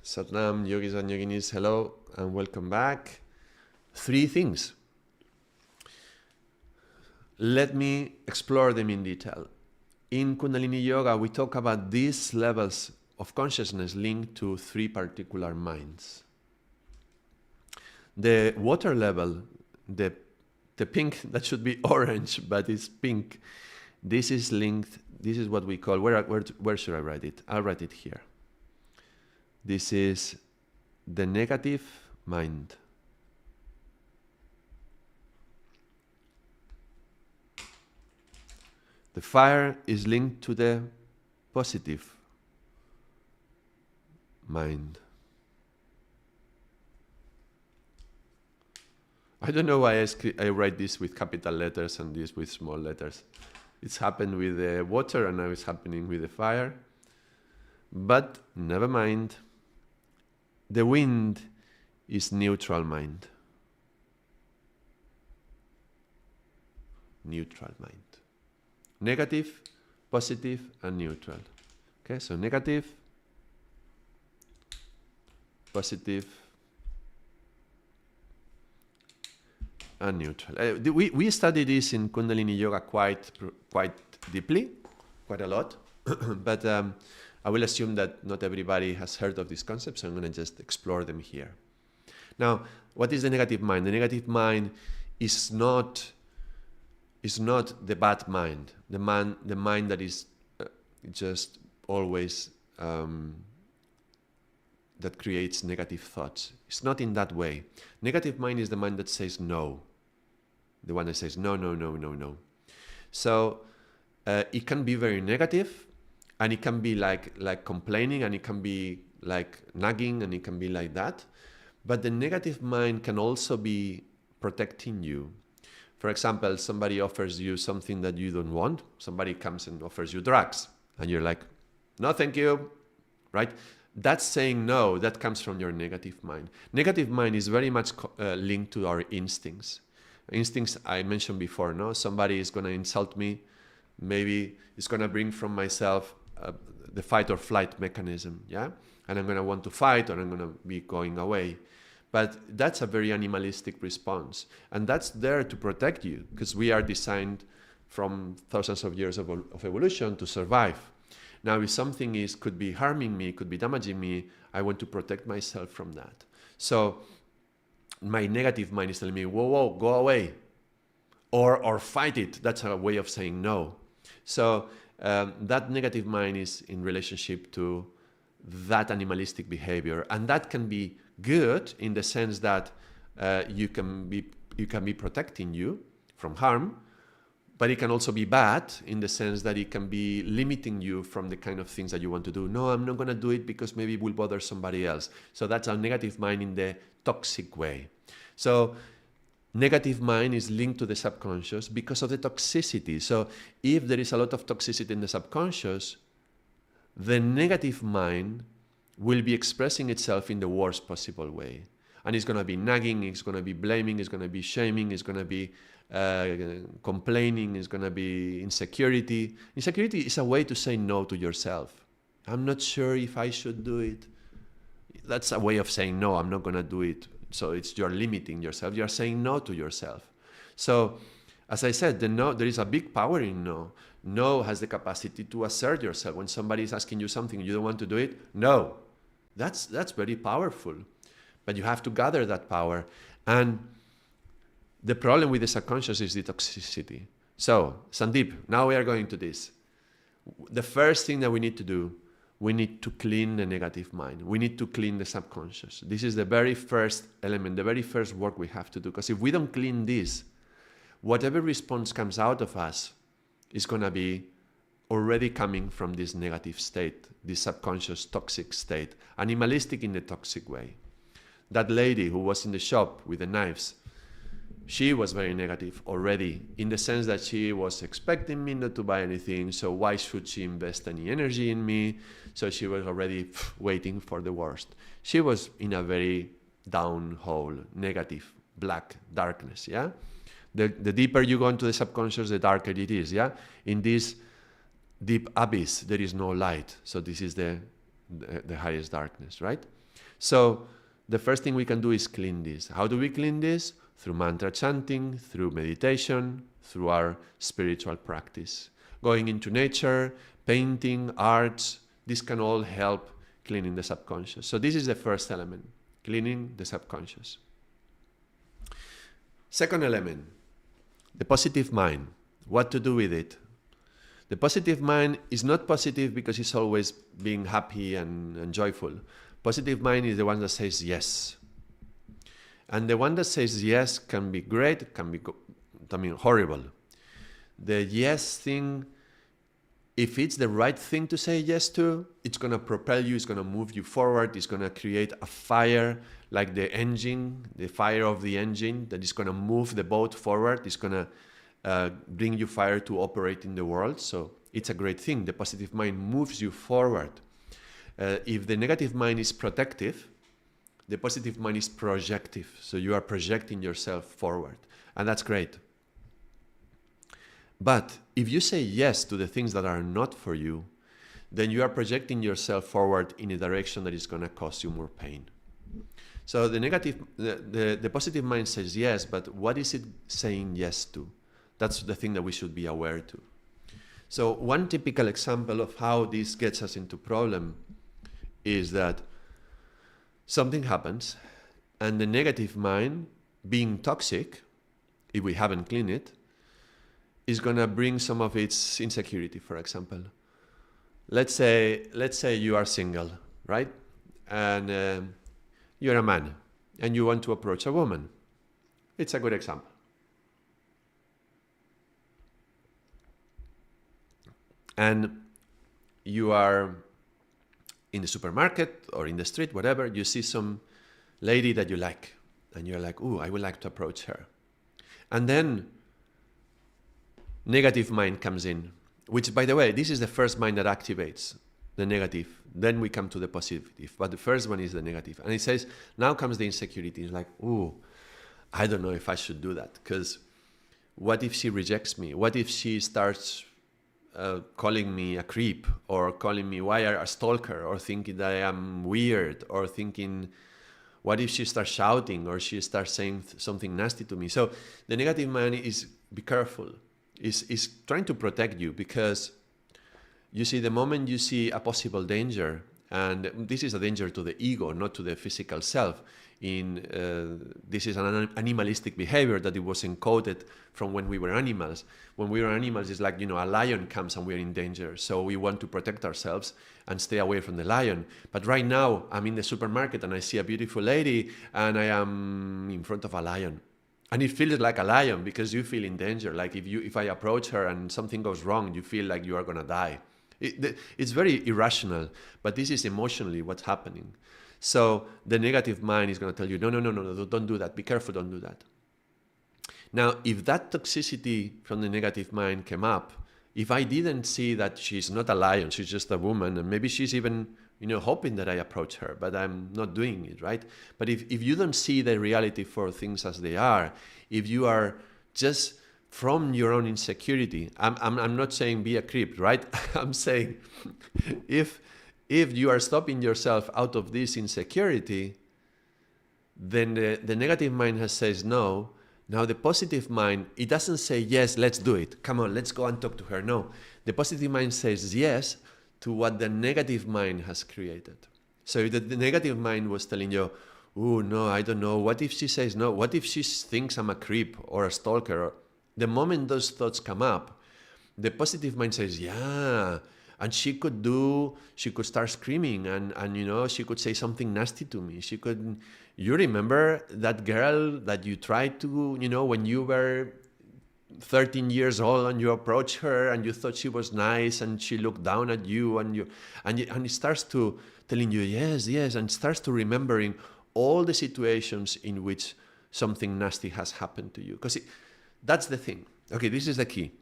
Satnam, yogis and yoginis, hello and welcome back. 3 things. Let me explore them in detail. In Kundalini Yoga, we talk about these levels of consciousness linked to 3 particular minds. The water level, the pink, that should be orange, but it's pink. This is linked, this is what we call, where should I write it? I'll write it here. This is the negative mind. The fire is linked to the positive mind. I don't know why I write this with capital letters and this with small letters. It's happened with the water and now it's happening with the fire. But never mind. The wind is neutral mind. Neutral mind. Negative, positive, and neutral. Okay, so negative, positive, and neutral. We study this in Kundalini Yoga quite deeply, quite a lot, but I will assume that not everybody has heard of these concepts, so I'm going to just explore them here. Now, what is the negative mind? The negative mind is not the bad mind, the mind that is just always that creates negative thoughts. It's not in that way. Negative mind is the mind that says no, the one that says no, no, no, no, no. So it can be very negative. And it can be like complaining, and it can be like nagging, and it can be like that. But the negative mind can also be protecting you. For example, somebody offers you something that you don't want. Somebody comes and offers you drugs, and you're like, no, thank you, right? That's saying no. That comes from your negative mind. Negative mind is very much linked to our instincts. Instincts I mentioned before, no? Somebody is going to insult me. Maybe it's going to bring from myself the fight or flight mechanism, yeah? And I'm going to want to fight, or I'm going to be going away. But that's a very animalistic response. And that's there to protect you, because we are designed from thousands of years of evolution to survive. Now, if something could be harming me, could be damaging me, I want to protect myself from that. So my negative mind is telling me, whoa, whoa, go away. Or fight it. That's a way of saying no. So that negative mind is in relationship to that animalistic behavior, and that can be good in the sense that you can be protecting you from harm, but it can also be bad in the sense that it can be limiting you from the kind of things that you want to do. No, I'm not going to do it because maybe it will bother somebody else. So that's a negative mind in the toxic way. So negative mind is linked to the subconscious because of the toxicity. So if there is a lot of toxicity in the subconscious, the negative mind will be expressing itself in the worst possible way. And it's going to be nagging, it's going to be blaming, it's going to be shaming, it's going to be complaining, it's going to be insecurity. Insecurity is a way to say no to yourself. I'm not sure if I should do it. That's a way of saying no, I'm not going to do it. So you're limiting yourself. You're saying no to yourself. So, as I said, the no, there is a big power in no. No has the capacity to assert yourself. When somebody is asking you something, you don't want to do it. No, that's very powerful. But you have to gather that power. And the problem with the subconscious is the toxicity. So, Sandeep, now we are going to this. The first thing that we need to do, we need to clean the negative mind. We need to clean the subconscious. This is the very first element, the very first work we have to do. Because if we don't clean this, whatever response comes out of us is going to be already coming from this negative state, this subconscious toxic state, animalistic in the toxic way. That lady who was in the shop with the knives, she was very negative already, in the sense that she was expecting me not to buy anything, so why should she invest any energy in me? So she was already waiting for the worst. She was in a very down hole, negative, black, darkness, yeah? The deeper you go into the subconscious, the darker it is, yeah? In this deep abyss, there is no light. So this is the the highest darkness, right? So the first thing we can do is clean this. How do we clean this? Through mantra chanting, through meditation, through our spiritual practice. Going into nature, painting, arts, this can all help cleaning the subconscious. So this is the first element, cleaning the subconscious. Second element, the positive mind. What to do with it? The positive mind is not positive because it's always being happy and joyful. Positive mind is the one that says yes. And the one that says yes can be great, can be horrible. The yes thing, if it's the right thing to say yes to, it's going to propel you, it's going to move you forward, it's going to create a fire like the engine, the fire of the engine that is going to move the boat forward, it's going to bring you fire to operate in the world. So it's a great thing. The positive mind moves you forward. If the negative mind is protective, the positive mind is projective. So you are projecting yourself forward. And that's great. But if you say yes to the things that are not for you, then you are projecting yourself forward in a direction that is going to cause you more pain. So the positive mind says yes, but what is it saying yes to? That's the thing that we should be aware to. So one typical example of how this gets us into problem is that something happens and the negative mind, being toxic, if we haven't cleaned it, is going to bring some of its insecurity, for example. Let's say you are single, right? And you're a man and you want to approach a woman. It's a good example. And you are in the supermarket or in the street, whatever, you see some lady that you like. And you're like, ooh, I would like to approach her. And then negative mind comes in, which, by the way, this is the first mind that activates the negative. Then we come to the positive. But the first one is the negative. And it says, now comes the insecurity. It's like, ooh, I don't know if I should do that. Because what if she rejects me? What if she starts calling me a creep, or calling me a stalker, or thinking that I am weird, or thinking, what if she starts shouting, or she starts saying something nasty to me? So the negative mind is, be careful, is trying to protect you, because you see, the moment you see a possible danger, and this is a danger to the ego, not to the physical self. This is an animalistic behavior that it was encoded from when we were animals. When we were animals, it's like, a lion comes and we're in danger. So we want to protect ourselves and stay away from the lion. But right now, I'm in the supermarket and I see a beautiful lady and I am in front of a lion. And it feels like a lion because you feel in danger. Like if I approach her and something goes wrong, you feel like you are going to die. It's very irrational, but this is emotionally what's happening. So the negative mind is going to tell you, no, don't do that. Be careful, don't do that. Now, if that toxicity from the negative mind came up, if I didn't see that she's not a lion, she's just a woman, and maybe she's even, hoping that I approach her, but I'm not doing it, right? But if you don't see the reality for things as they are, if you are just from your own insecurity, I'm not saying be a creep, right? I'm saying if you are stopping yourself out of this insecurity, then the negative mind says no. Now the positive mind, it doesn't say, yes, let's do it. Come on, let's go and talk to her. No, the positive mind says yes to what the negative mind has created. So the negative mind was telling you, oh, no, I don't know. What if she says no? What if she thinks I'm a creep or a stalker? The moment those thoughts come up, the positive mind says, yeah. And she could start screaming and she could say something nasty to me. You remember that girl that you tried to, when you were 13 years old and you approached her and you thought she was nice and she looked down at you and it starts to telling you, yes, and starts to remembering all the situations in which something nasty has happened to you. Because that's the thing. Okay, this is the key.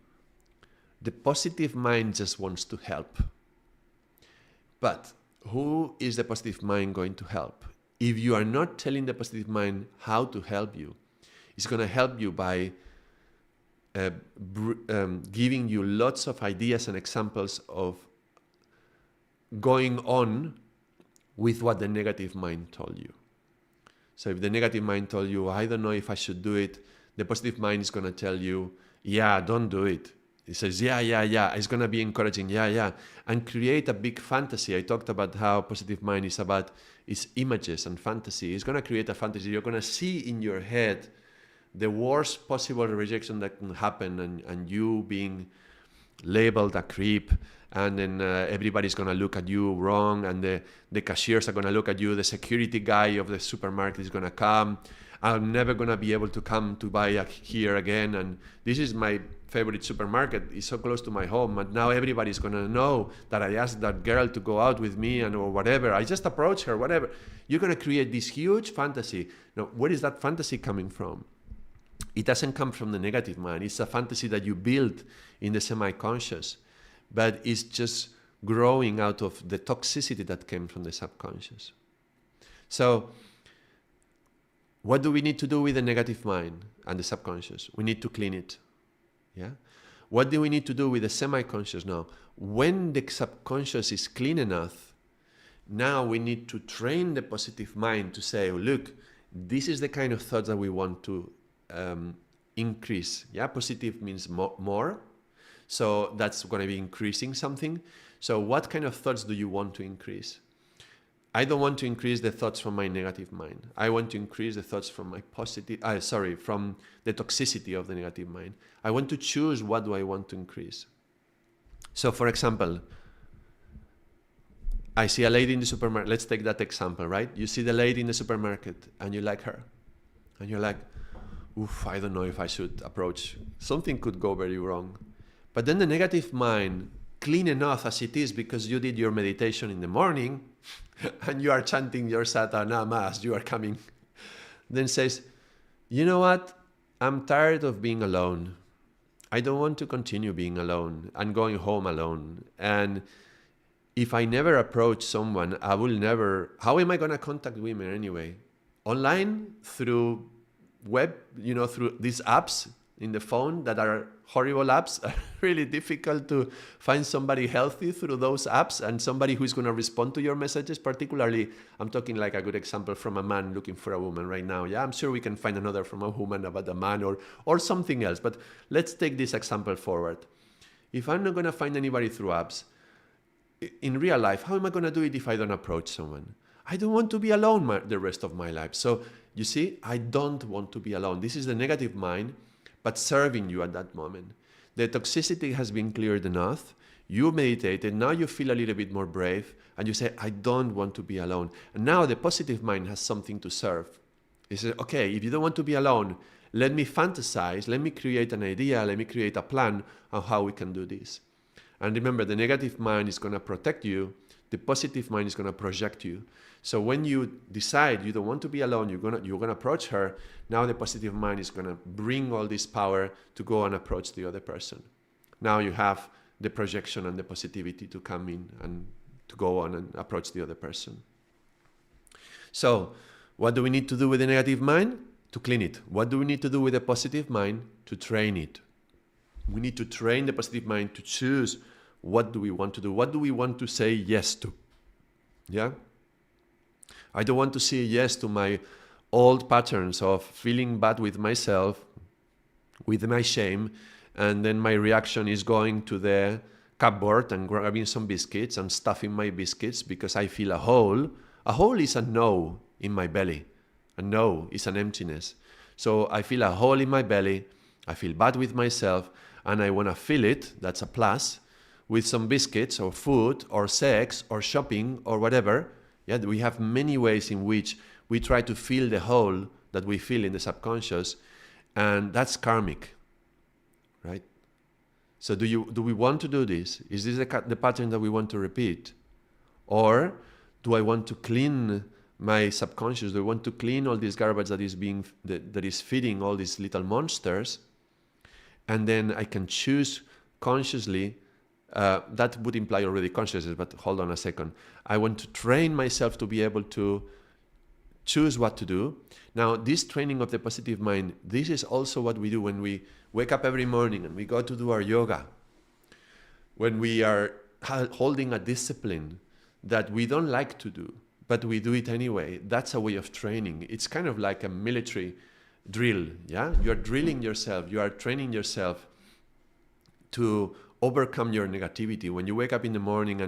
The positive mind just wants to help. But who is the positive mind going to help? If you are not telling the positive mind how to help you, it's going to help you by giving you lots of ideas and examples of going on with what the negative mind told you. So if the negative mind told you, I don't know if I should do it, the positive mind is going to tell you, yeah, don't do it. It says, yeah. It's going to be encouraging, yeah. And create a big fantasy. I talked about how positive mind is about its images and fantasy. It's going to create a fantasy. You're going to see in your head the worst possible rejection that can happen, and you being labeled a creep, and then everybody's going to look at you wrong, and the cashiers are going to look at you, the security guy of the supermarket is going to come, I'm never going to be able to come to buy here again, and this is my favorite supermarket, it's so close to my home, and now everybody's going to know that I asked that girl to go out with me, and or whatever, I just approached her, whatever. You're going to create this huge fantasy. Now, where is that fantasy coming from? It doesn't come from the negative mind. It's a fantasy that you build in the semi-conscious, but it's just growing out of the toxicity that came from the subconscious. So what do we need to do with the negative mind and the subconscious? We need to clean it. Yeah. What do we need to do with the semi-conscious now? When the subconscious is clean enough, now we need to train the positive mind to say, oh, look, this is the kind of thoughts that we want to increase. Yeah, positive means more. So that's going to be increasing something. So what kind of thoughts do you want to increase? I don't want to increase the thoughts from my negative mind. I want to increase the thoughts from my from the toxicity of the negative mind. I want to choose what do I want to increase. So for example, I see a lady in the supermarket. Let's take that example, right? You see the lady in the supermarket and you like her. And you're like, oof, I don't know if I should approach. Something could go very wrong. But then the negative mind, clean enough as it is because you did your meditation in the morning and you are chanting your Satanama as you are coming, then says, you know what? I'm tired of being alone. I don't want to continue being alone and going home alone. And if I never approach someone, I will never, how am I going to contact women anyway? Online, through web, through these apps in the phone that are horrible apps, are really difficult to find somebody healthy through those apps and somebody who's going to respond to your messages. Particularly, I'm talking like a good example from a man looking for a woman right now. Yeah, I'm sure we can find another from a woman about a man or something else. But let's take this example forward. If I'm not going to find anybody through apps, in real life, how am I going to do it if I don't approach someone? I don't want to be alone the rest of my life. So you see, I don't want to be alone. This is the negative mind, but serving you at that moment. The toxicity has been cleared enough. You meditated. Now you feel a little bit more brave. And you say, I don't want to be alone. And now the positive mind has something to serve. It says, okay, if you don't want to be alone, let me fantasize. Let me create an idea. Let me create a plan on how we can do this. And remember, the negative mind is going to protect you. The positive mind is going to project you. So when you decide you don't want to be alone, you're going to approach her. Now the positive mind is going to bring all this power to go and approach the other person. Now you have the projection and the positivity to come in and to go on and approach the other person. So what do we need to do with the negative mind? To clean it. What do we need to do with the positive mind? To train it. We need to train the positive mind to choose what do we want to do? What do we want to say yes to? Yeah? I don't want to say yes to my old patterns of feeling bad with myself, with my shame, and then my reaction is going to the cupboard and grabbing some biscuits and stuffing my biscuits because I feel a hole. A hole is a no in my belly. A no is an emptiness. So I feel a hole in my belly, I feel bad with myself, and I want to fill it, that's a plus, with some biscuits or food or sex or shopping or whatever. Yeah, we have many ways in which we try to fill the hole that we feel in the subconscious, and that's karmic, right? So do we want to do this? Is this the pattern that we want to repeat? Or do I want to clean my subconscious? Do I want to clean all this garbage that is feeding all these little monsters? And then I can choose consciously. That would imply already consciousness, but hold on a second. I want to train myself to be able to choose what to do. Now, this training of the positive mind, this is also what we do when we wake up every morning and we go to do our yoga. When we are holding a discipline that we don't like to do, but we do it anyway. That's a way of training. It's kind of like a military drill, yeah? You're drilling yourself, you are training yourself to overcome your negativity. When you wake up in the morning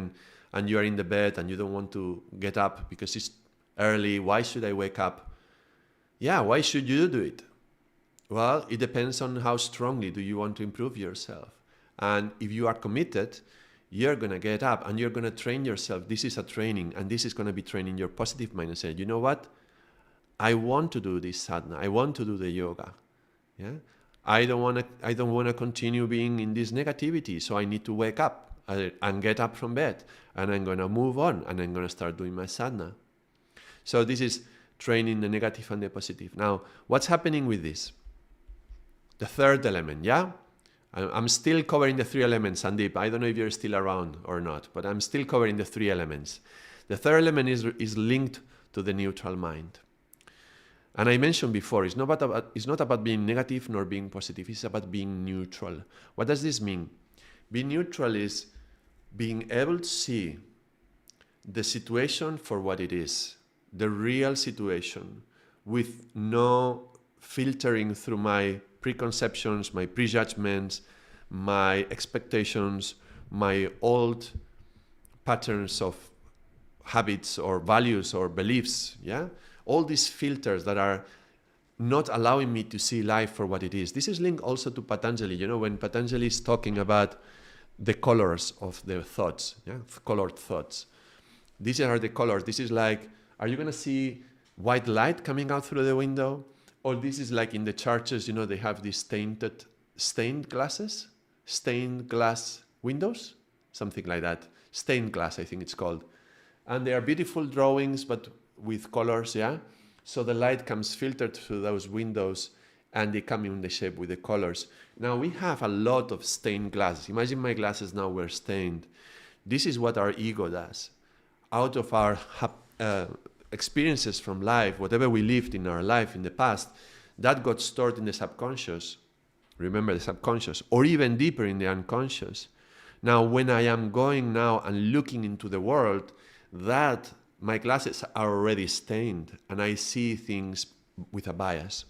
and you are in the bed and you don't want to get up because it's early, why should I wake up? Yeah, why should you do it? Well, it depends on how strongly do you want to improve yourself. And if you are committed, you're going to get up and you're going to train yourself. This is a training, and this is going to be training your positive mindset. You know what? I want to do this sadhana. I want to do the yoga. Yeah? I don't want to continue being in this negativity, so I need to wake up and get up from bed, and I'm going to move on, and I'm going to start doing my sadhana. So this is training the negative and the positive. Now, what's happening with this? The third element, yeah? I'm still covering the three elements, Sandeep. I don't know if you're still around or not, but I'm still covering the three elements. The third element is linked to the neutral mind. And I mentioned before, it's not about being negative nor being positive. It's about being neutral. What does this mean? Being neutral is being able to see the situation for what it is, the real situation, with no filtering through my preconceptions, my prejudgments, my expectations, my old patterns of habits or values or beliefs, yeah? All these filters that are not allowing me to see life for what it is. This is linked also to Patanjali. You know, when Patanjali is talking about the colors of the thoughts, yeah? Colored thoughts. These are the colors. This is like, are you going to see white light coming out through the window? Or this is like in the churches, you know, they have these stained glass windows, something like that. Stained glass, I think it's called. And they are beautiful drawings, but with colors, yeah? So the light comes filtered through those windows and they come in the shape with the colors. Now we have a lot of stained glasses. Imagine my glasses now were stained. This is what our ego does. Out of our experiences from life, whatever we lived in our life in the past, that got stored in the subconscious. Remember, the subconscious, or even deeper in the unconscious. Now, when I am going now and looking into the world, that my glasses are already stained and I see things with a bias.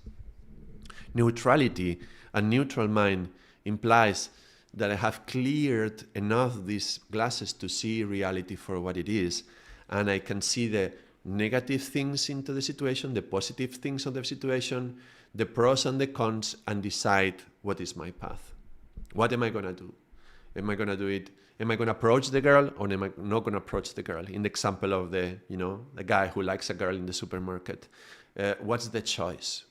Neutrality, a neutral mind, implies that I have cleared enough these glasses to see reality for what it is, and I can see the negative things into the situation, the positive things of the situation, the pros and the cons, and decide what is my path. What am I going to do? Am I going to do it? Am I going to approach the girl, or am I not going to approach the girl? In the example of the guy who likes a girl in the supermarket, what's the choice?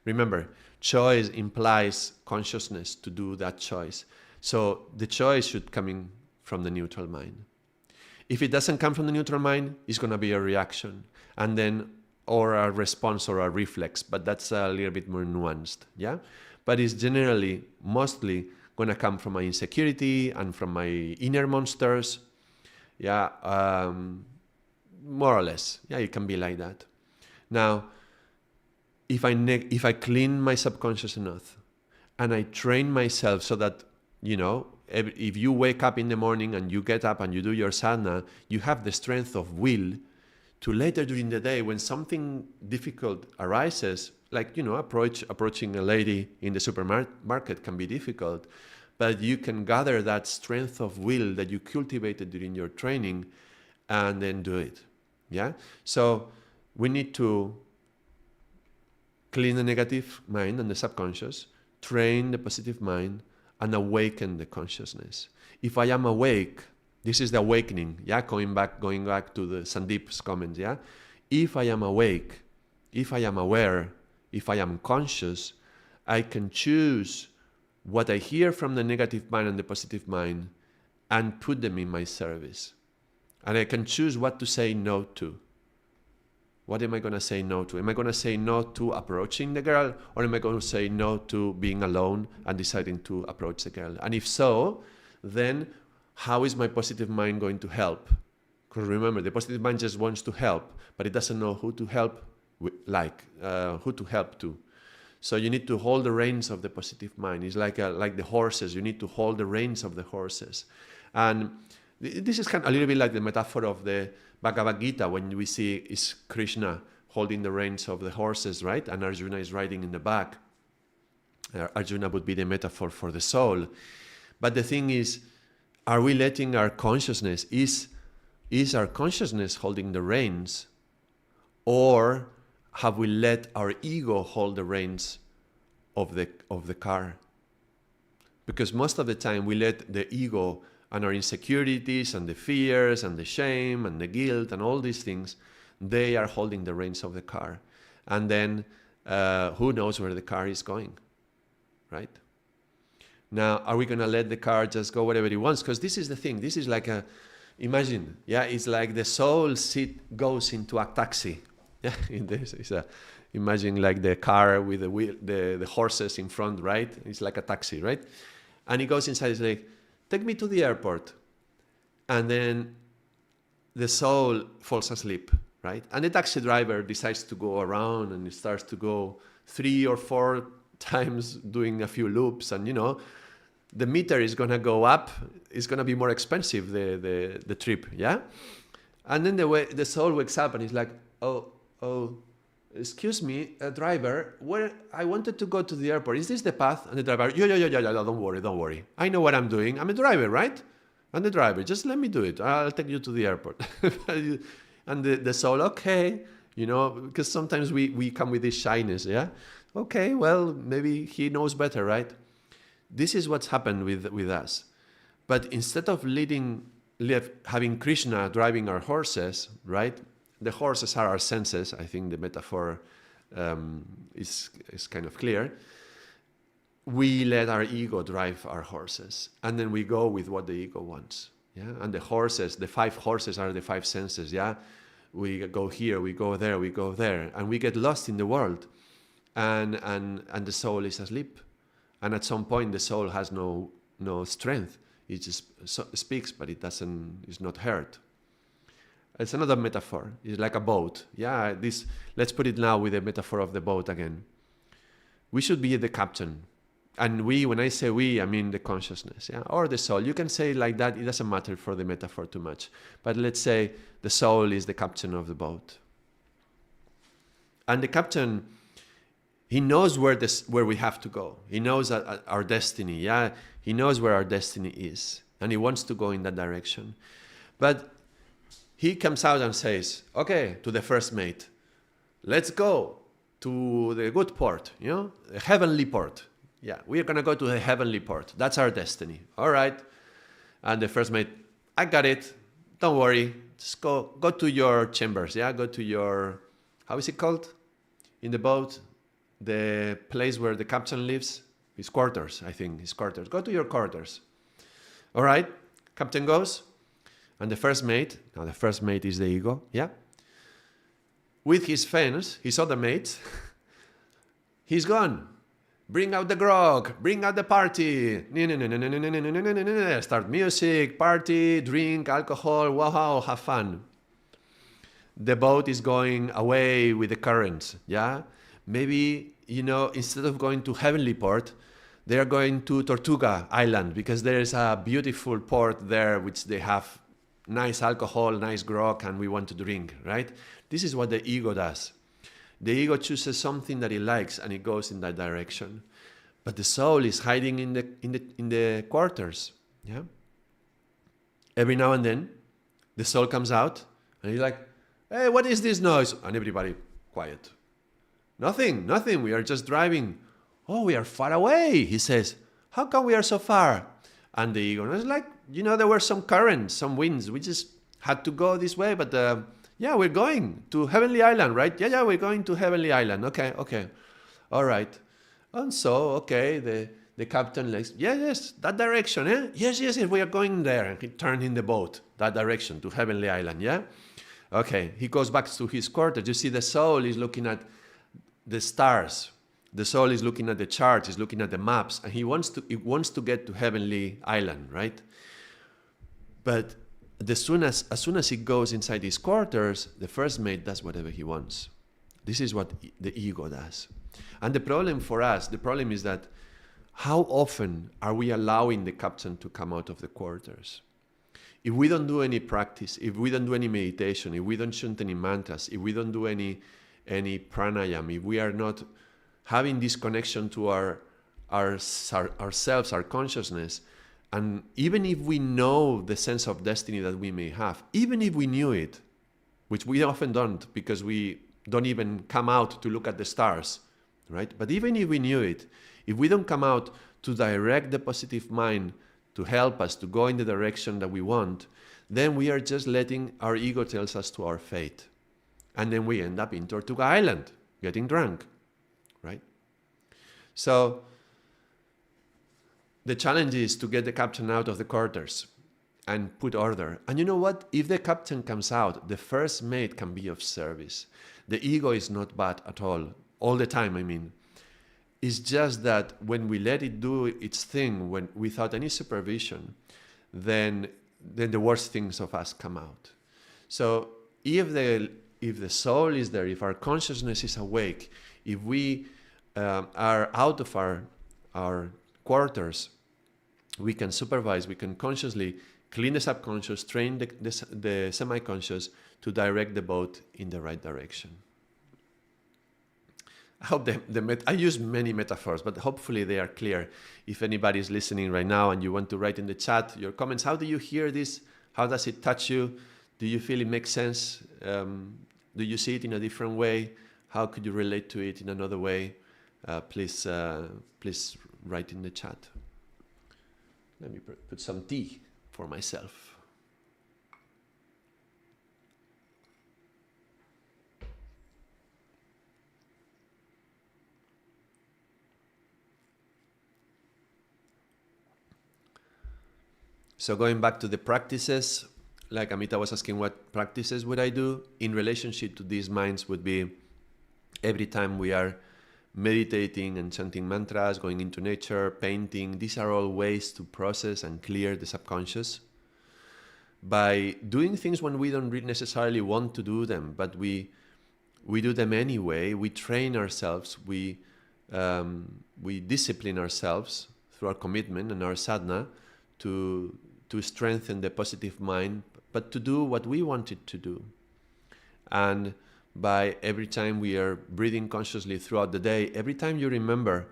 Remember, choice implies consciousness to do that choice. So the choice should come in from the neutral mind. If it doesn't come from the neutral mind, it's going to be a reaction, and then or a response or a reflex, but that's a little bit more nuanced, yeah? But it's generally, mostly going to come from my insecurity and from my inner monsters, yeah, more or less, yeah, it can be like that. Now, if I clean my subconscious enough, and I train myself so that, you know, if you wake up in the morning and you get up and you do your sadhana, you have the strength of will to later during the day, when something difficult arises, like, you know, approaching a lady in the supermarket can be difficult, but you can gather that strength of will that you cultivated during your training and then do it. Yeah? So we need to clean the negative mind and the subconscious, train the positive mind, and awaken the consciousness. If I am awake, this is the awakening, yeah, going back to the Sandeep's comments, yeah. If I am awake, if I am aware, if I am conscious, I can choose what I hear from the negative mind and the positive mind and put them in my service. And I can choose what to say no to. What am I going to say no to? Am I going to say no to approaching the girl, or am I going to say no to being alone and deciding to approach the girl? And if so, then how is my positive mind going to help? Because remember, the positive mind just wants to help, but it doesn't know who to help, who to help to. So you need to hold the reins of the positive mind. It's like the horses. You need to hold the reins of the horses. And this is kind of a little bit like the metaphor of the Bhagavad Gita, when we see is Krishna holding the reins of the horses, right? And Arjuna is riding in the back. Arjuna would be the metaphor for the soul. But the thing is, are we letting our consciousness, is our consciousness holding the reins, or have we let our ego hold the reins of the car? Because most of the time we let the ego and our insecurities and the fears and the shame and the guilt and all these things, they are holding the reins of the car. And then who knows where the car is going, right? Now, are we going to let the car just go wherever it wants? Because this is the thing. This is like imagine, it's like the soul goes into a taxi. Yeah, in this imagine like the car with the wheel, the horses in front, right? It's like a taxi, right? And he goes inside. He's like, take me to the airport. And then the soul falls asleep, right? And the taxi driver decides to go around and he starts to go 3 or 4 times doing a few loops. And, the meter is going to go up. It's going to be more expensive, the trip, yeah? And then the soul wakes up and he's like, oh, excuse me, driver, where I wanted to go to the airport. Is this the path? And the driver, yeah, don't worry. I know what I'm doing. I'm a driver, right? I'm the driver. Just let me do it. I'll take you to the airport. And the soul, okay, because sometimes we come with this shyness, yeah? Okay, well, maybe he knows better, right? This is what's happened with us. But instead of having Krishna driving our horses, right? The horses are our senses. I think the metaphor is kind of clear. We let our ego drive our horses, and then we go with what the ego wants. Yeah, and the 5 horses are the 5 senses. Yeah, we go here, we go there, and we get lost in the world, and the soul is asleep, and at some point the soul has no strength. It just speaks, but it's not heard. It's another metaphor. It's like a boat. Yeah, let's put it now with the metaphor of the boat again. We should be the captain. And when I say we, I mean the consciousness, yeah, or the soul. You can say it like that. It doesn't matter for the metaphor too much. But let's say the soul is the captain of the boat. And the captain, he knows where we have to go. He knows our destiny, yeah. He knows where our destiny is. And he wants to go in that direction. But he comes out and says, okay, to the first mate, let's go to the good port, the heavenly port. Yeah, we are going to go to the heavenly port. That's our destiny. All right. And the first mate, I got it. Don't worry. Just go to your chambers. Yeah, go to your, how is it called in the boat? The place where the captain lives? His quarters, I think. His quarters. Go to your quarters. All right. Captain goes. And the first mate is the ego, yeah? With his friends, his other mates, he's gone. Bring out the grog, bring out the party. Start music, party, drink, alcohol, wow, have fun. The boat is going away with the current, yeah? Maybe, instead of going to Heavenly Port, they are going to Tortuga Island because there is a beautiful port there which they have nice alcohol, nice grog, and we want to drink, right? This is what the ego does. The ego chooses something that it likes and it goes in that direction. But the soul is hiding in the quarters, yeah? Every now and then, the soul comes out and he's like, hey, what is this noise? And everybody, quiet. Nothing. We are just driving. Oh, we are far away, he says. How come we are so far? And the ego is like, there were some currents, some winds. We just had to go this way, but we're going to Heavenly Island, right? Yeah, we're going to Heavenly Island. Okay. All right. And so, okay, the captain like, yes, that direction, eh? Yes, we are going there. And he turned in the boat, that direction, to Heavenly Island, yeah? Okay, he goes back to his quarters. You see, the soul is looking at the stars. The soul is looking at the charts, is looking at the maps, and he wants to get to Heavenly Island, right? But as soon as he goes inside his quarters, the first mate does whatever he wants. This is what the ego does. And the problem is that how often are we allowing the captain to come out of the quarters? if we don't do any practice, if we don't do any meditation, if we don't chant any mantras, if we don't do any pranayama, if we are not having this connection to ourselves, our consciousness, and even if we know the sense of destiny that we may have, even if we knew it, which we often don't because we don't even come out to look at the stars, right? But even if we knew it, if we don't come out to direct the positive mind to help us to go in the direction that we want, then we are just letting our ego tells us to our fate. And then we end up in Tortuga Island, getting drunk, right? So the challenge is to get the captain out of the quarters and put order. And you know what? If the captain comes out, the first mate can be of service. The ego is not bad at all the time, I mean. It's just that when we let it do its thing without any supervision, then the worst things of us come out. So if the soul is there, if our consciousness is awake, if we are out of our quarters, we can supervise, we can consciously clean the subconscious, train the semi-conscious to direct the boat in the right direction. I hope I use many metaphors, but hopefully they are clear. If anybody is listening right now and you want to write in the chat your comments, how do you hear this? How does it touch you? Do you feel it makes sense? Do you see it in a different way? How could you relate to it in another way? Please write in the chat. Let me put some tea for myself. So going back to the practices, like Amita was asking, what practices would I do in relationship to these minds would be every time we are meditating and chanting mantras, going into nature, painting. These are all ways to process and clear the subconscious. By doing things when we don't necessarily want to do them, but we do them anyway, we train ourselves, we discipline ourselves through our commitment and our sadhana to strengthen the positive mind, but to do what we want it to do. And by every time we are breathing consciously throughout the day, every time you remember,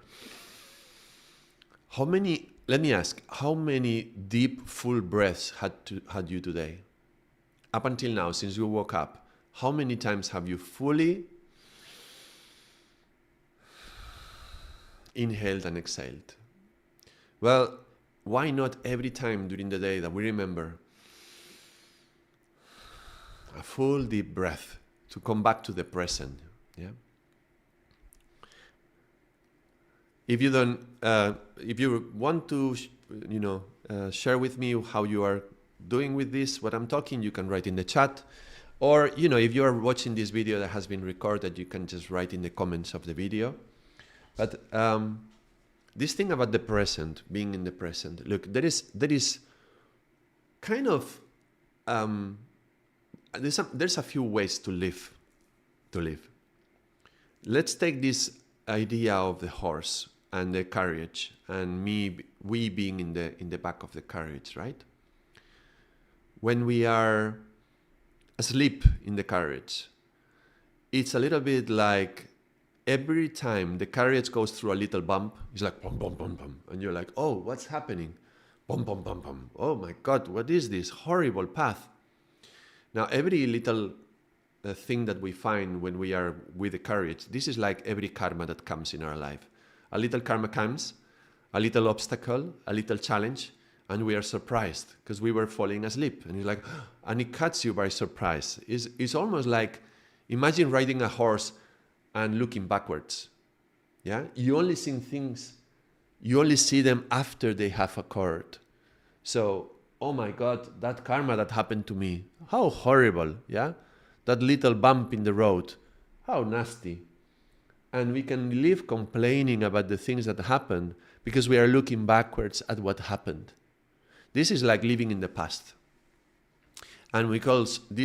let me ask, how many deep, full breaths had you today? Up until now, since you woke up, how many times have you fully inhaled and exhaled? Well, why not every time during the day that we remember a full deep breath to come back to the present? Yeah. If you don't, if you want to, share with me how you are doing with this, what I'm talking, you can write in the chat, or if you are watching this video that has been recorded, you can just write in the comments of the video. But this thing about the present, being in the present, look, there is kind of there's a few ways to live. Let's take this idea of the horse and the carriage, and we being in the back of the carriage, right? When we are asleep in the carriage, it's a little bit like every time the carriage goes through a little bump, it's like bum bum bum bum, and you're like, oh, what's happening? Bum bum bum bum. Oh my God, what is this horrible path? Now, every little thing that we find when we are with the carriage, this is like every karma that comes in our life. A little karma comes, a little obstacle, a little challenge, and we are surprised because we were falling asleep. And it's like, and it cuts you by surprise. It's almost like, imagine riding a horse and looking backwards. Yeah, you only see them after they have occurred. So, oh my God, that karma that happened to me, how horrible, yeah? That little bump in the road, how nasty. And we can live complaining about the things that happened because we are looking backwards at what happened. This is like living in the past. And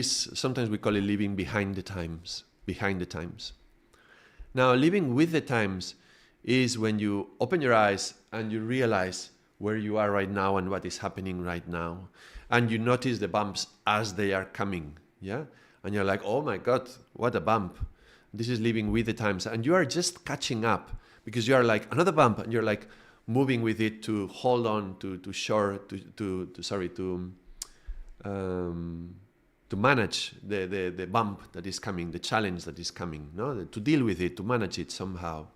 sometimes we call it living behind the times. Now, living with the times is when you open your eyes and you realize, where you are right now and what is happening right now. And you notice the bumps as they are coming, yeah? And you're like, oh my God, what a bump. This is living with the times. And you are just catching up because you are like, another bump, and you're like moving with it to hold on to manage the bump that is coming, the challenge that is coming, no? To deal with it, to manage it somehow.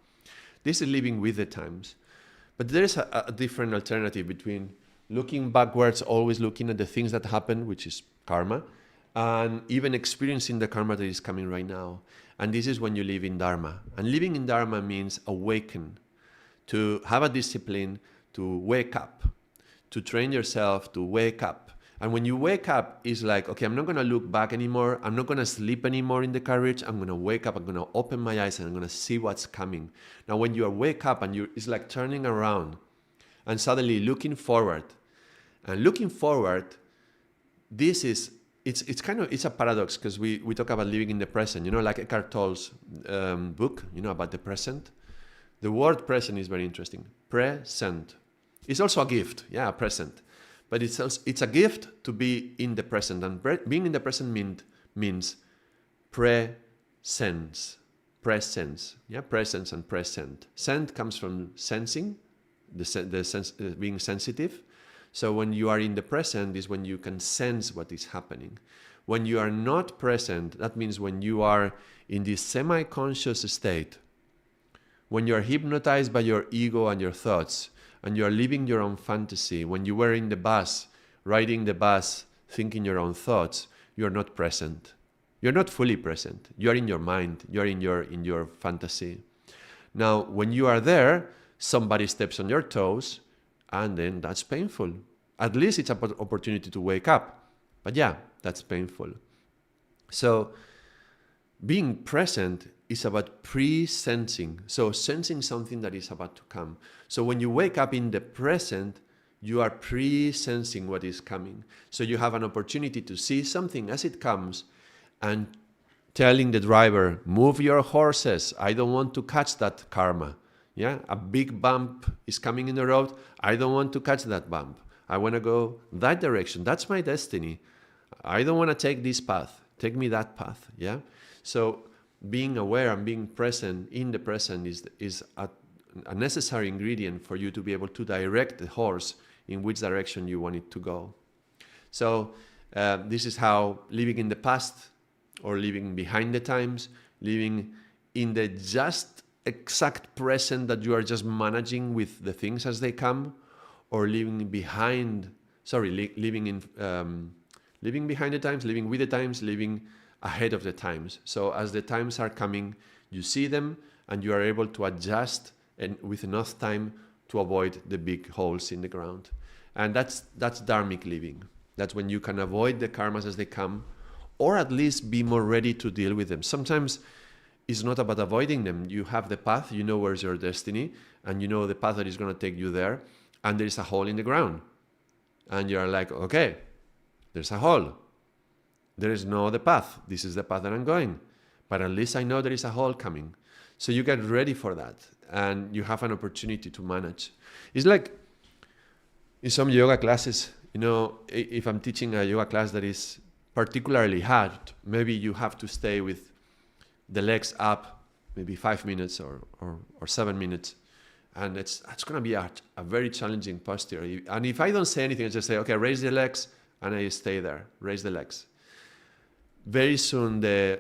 This is living with the times. But there is a different alternative between looking backwards, always looking at the things that happen, which is karma, and even experiencing the karma that is coming right now. And this is when you live in Dharma. And living in Dharma means awaken, to have a discipline, to wake up, to train yourself to wake up. And when you wake up, it's like, okay, I'm not going to look back anymore. I'm not going to sleep anymore in the carriage. I'm going to wake up. I'm going to open my eyes and I'm going to see what's coming. Now, when you wake up and it's like turning around and suddenly looking forward. And looking forward, this is, it's a paradox because we talk about living in the present, like Eckhart Tolle's book, about the present. The word present is very interesting. Present. It's also a gift, present. But it's a gift to be in the present. And being in the present means presence. Presence. Presence and present. Sent comes from sensing, the sense, being sensitive. So when you are in the present is when you can sense what is happening. When you are not present, that means when you are in this semi-conscious state, when you are hypnotized by your ego and your thoughts, and you are living your own fantasy, when you were in the bus, riding the bus, thinking your own thoughts, you're not present. You're not fully present. You're in your mind. You're in your fantasy. Now, when you are there, somebody steps on your toes, and then that's painful. At least it's an opportunity to wake up. But that's painful. So being present is about pre-sensing. So sensing something that is about to come. So when you wake up in the present, you are pre-sensing what is coming. So you have an opportunity to see something as it comes and telling the driver, move your horses. I don't want to catch that karma. A big bump is coming in the road. I don't want to catch that bump. I want to go that direction. That's my destiny. I don't want to take this path. Take me that path. So being aware and being present in the present is a necessary ingredient for you to be able to direct the horse in which direction you want it to go. So this is how living in the past or living behind the times, living in the just exact present that you are just managing with the things as they come, or living behind the times, living with the times, living ahead of the times. So as the times are coming, you see them and you are able to adjust and with enough time to avoid the big holes in the ground. And that's dharmic living. That's when you can avoid the karmas as they come, or at least be more ready to deal with them. Sometimes it's not about avoiding them. You have the path, you know where's your destiny, and you know the path that is going to take you there, and there is a hole in the ground. And you're like, okay, there's a hole. There is no other path. This is the path that I'm going. But at least I know there is a hole coming. So you get ready for that, and you have an opportunity to manage. It's like in some yoga classes, if I'm teaching a yoga class that is particularly hard, maybe you have to stay with the legs up, maybe 5 minutes or 7 minutes. And it's going to be a very challenging posture. And if I don't say anything, I just say, okay, raise the legs, and I stay there, raise the legs. Very soon, the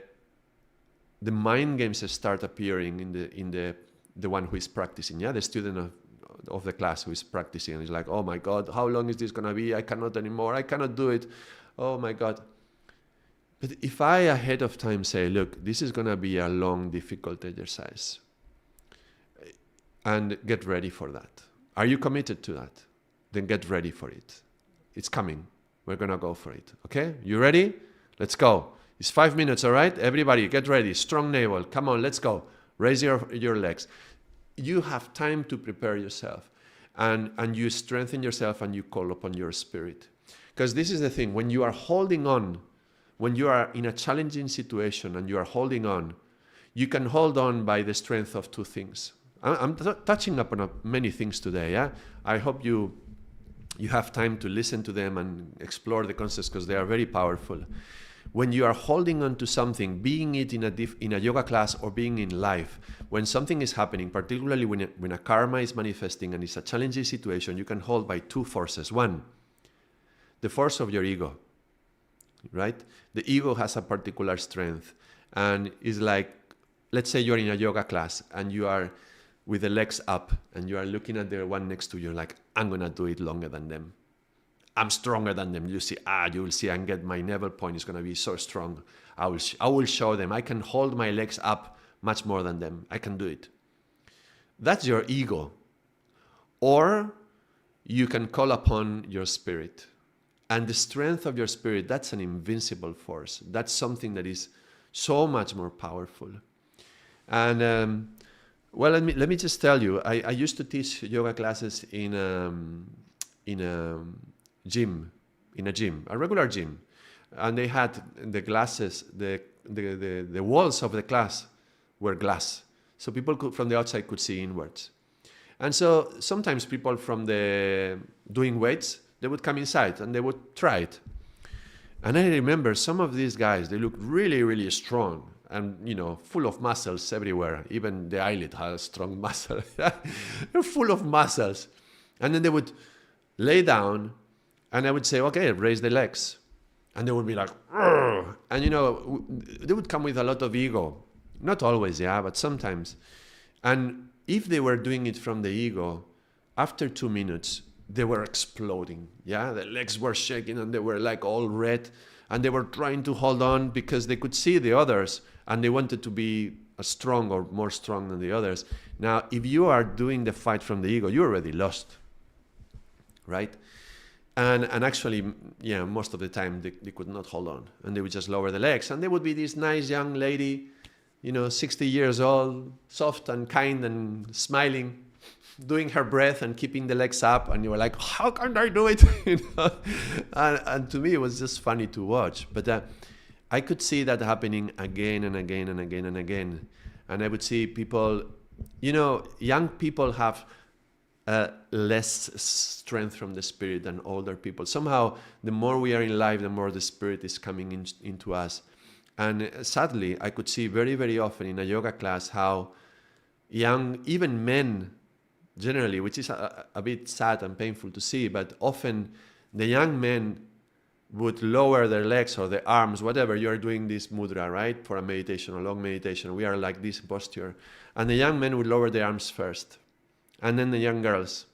mind games start appearing in the one who is practicing, the student of the class who is practicing. And he's like, oh my God, how long is this going to be? I cannot anymore. I cannot do it. Oh my God. But if I ahead of time say, look, this is going to be a long, difficult exercise, and get ready for that. Are you committed to that? Then get ready for it. It's coming. We're going to go for it. Okay? You ready? Let's go. It's 5 minutes, all right? Everybody, get ready. Strong navel. Come on, let's go. Raise your legs. You have time to prepare yourself. And you strengthen yourself and you call upon your spirit. Because this is the thing. When you are holding on, when you are in a challenging situation and you are holding on, you can hold on by the strength of two things. I'm touching upon many things today. I hope you You have time to listen to them and explore the concepts because they are very powerful. When you are holding on to something, being it in a yoga class or being in life, when something is happening, particularly when a karma is manifesting and it's a challenging situation, you can hold by two forces. One, the force of your ego, right? The ego has a particular strength and is like, let's say you're in a yoga class and you are with the legs up and you are looking at the one next to you, like, I'm going to do it longer than them. I'm stronger than them. You will see and get my navel point is going to be so strong. I will show them. I can hold my legs up much more than them. I can do it. That's your ego. Or you can call upon your spirit. And the strength of your spirit, that's an invincible force. That's something that is so much more powerful. And well, let me just tell you, I used to teach yoga classes in a gym, a regular gym, and they had the glasses, the walls of the class were glass, so people from the outside could see inwards. And so sometimes people from the doing weights, they would come inside and they would try it. And I remember some of these guys, they looked really, really strong. And, full of muscles everywhere. Even the eyelid has strong muscle. They're full of muscles. And then they would lay down and I would say, okay, raise the legs. And they would be like, "Argh!" And, they would come with a lot of ego. Not always, but sometimes. And if they were doing it from the ego, after 2 minutes, they were exploding. The legs were shaking and they were like all red. And they were trying to hold on because they could see the others and they wanted to be as strong or more strong than the others. Now, if you are doing the fight from the ego, you're already lost, right? And actually, most of the time they could not hold on and they would just lower the legs. And there would be this nice young lady, 60 years old, soft and kind and smiling, doing her breath and keeping the legs up, and you were like, how can I do it? And to me it was just funny to watch, but I could see that happening again and again and again and again. And I would see people, young people have less strength from the spirit than older people. Somehow the more we are in life, the more the spirit is coming into us. And sadly, I could see very, very often in a yoga class how young, even men generally, which is a bit sad and painful to see, but often the young men would lower their legs or their arms, whatever. You're doing this mudra, right? For a meditation, a long meditation. We are like this posture. And the young men would lower their arms first. And then the young girls.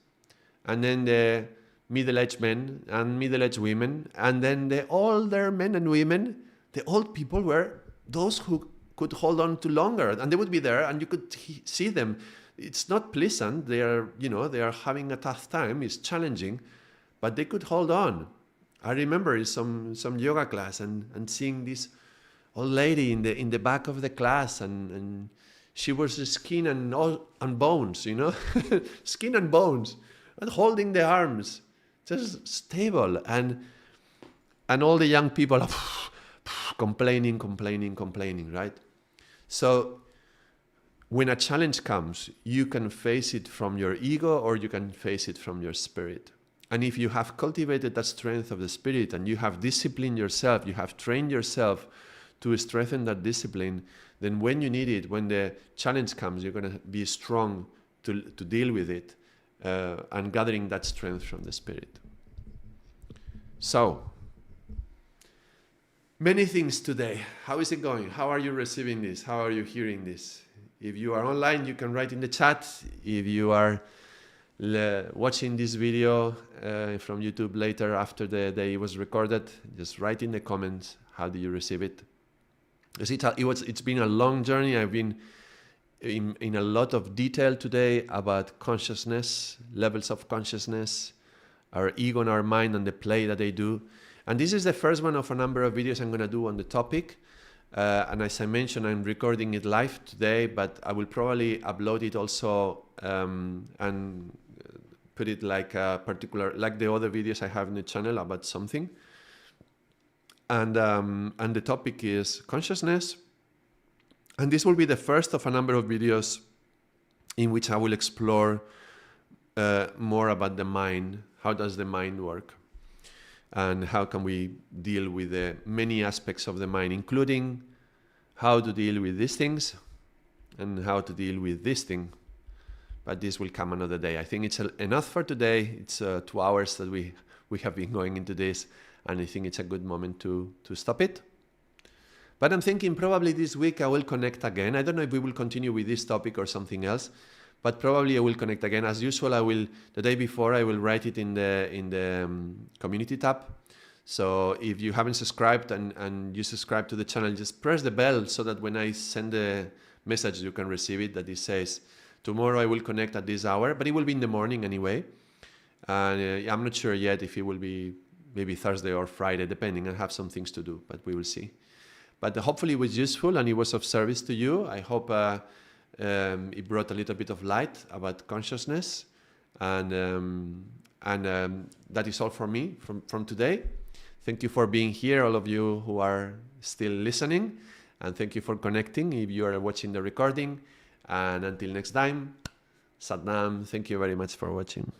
And then the middle-aged men and middle-aged women. And then the older men and women. The old people were those who could hold on to longer. And they would be there and you could see them. It's not pleasant. They are having a tough time. It's challenging. But they could hold on. I remember in some yoga class and seeing this old lady in the back of the class, and she was skin and bones, skin and bones, and holding the arms, just stable, and all the young people are complaining, right? So when a challenge comes, you can face it from your ego or you can face it from your spirit. And if you have cultivated that strength of the spirit and you have disciplined yourself, you have trained yourself to strengthen that discipline, then when you need it, when the challenge comes, you're going to be strong to deal with it and gathering that strength from the spirit. So, many things today. How is it going? How are you receiving this? How are you hearing this? If you are online, you can write in the chat. If you are watching this video from YouTube later after the day it was recorded, just write in the comments how do you receive it. It's been a long journey. I've been in a lot of detail today about consciousness, levels of consciousness, our ego and our mind and the play that they do. And this is the first one of a number of videos I'm going to do on the topic. And as I mentioned, I'm recording it live today, but I will probably upload it also and put it like a particular, like the other videos I have in the channel about something. And the topic is consciousness. And this will be the first of a number of videos in which I will explore more about the mind, how does the mind work, and how can we deal with the many aspects of the mind, including how to deal with these things and how to deal with this thing. But this will come another day. I think it's enough for today. It's 2 hours that we have been going into this, and I think it's a good moment to stop it. But I'm thinking probably this week I will connect again. I don't know if we will continue with this topic or something else, but probably I will connect again. As usual, I will, the day before, I will write it in the community tab. So if you haven't subscribed and you subscribe to the channel, just press the bell so that when I send the message, you can receive it, that it says, tomorrow I will connect at this hour, but it will be in the morning anyway. And I'm not sure yet if it will be maybe Thursday or Friday, depending. I have some things to do, but we will see. But hopefully it was useful and it was of service to you. I hope it brought a little bit of light about consciousness. And that is all for me from today. Thank you for being here, all of you who are still listening. And thank you for connecting if you are watching the recording. And until next time, Satnam, thank you very much for watching.